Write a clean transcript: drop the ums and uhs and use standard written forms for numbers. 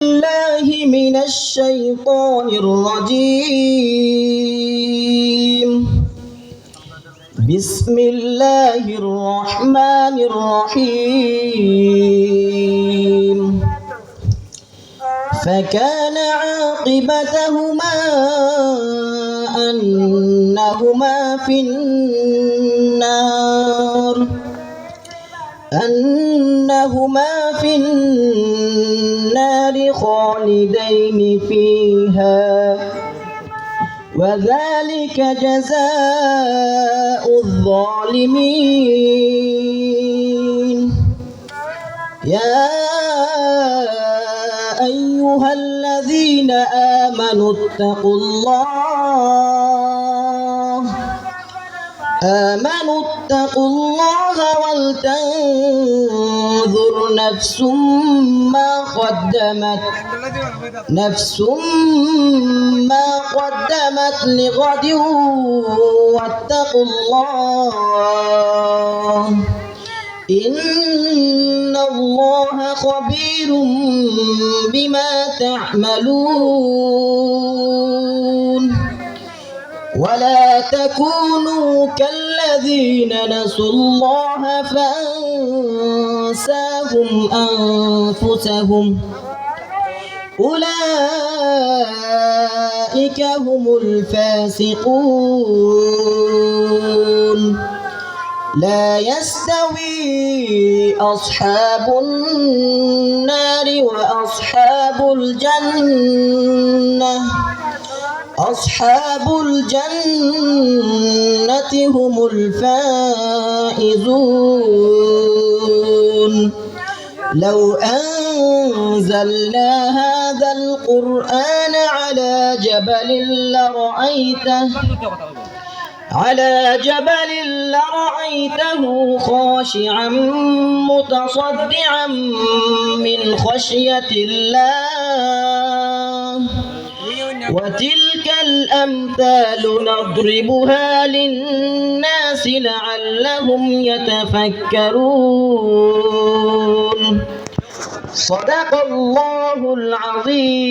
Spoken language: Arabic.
الله من الشيطان الرجيم. بسم الله الرحمن الرحيم. فكان عاقبتهما أنهما في النار خالدين فيها وذلك جزاء الظالمين. يا أيها الذين آمنوا اتقوا الله ولتنظر نفس ما قدمت لغد واتقوا الله إن الله خبير بما تعملون. ولا تكونوا كالذين نسوا الله فأنساهم أنفسهم أولئك هم الفاسقون. لا يستوي أصحاب النار وأصحاب الجنة هم الفائزون. لو أنزلنا هذا القرآن على جبل لرأيته خاشعا متصدعا من خشية الله. وتلك الأمثال نضربها للناس لعلهم يتفكرون. صدق الله العظيم.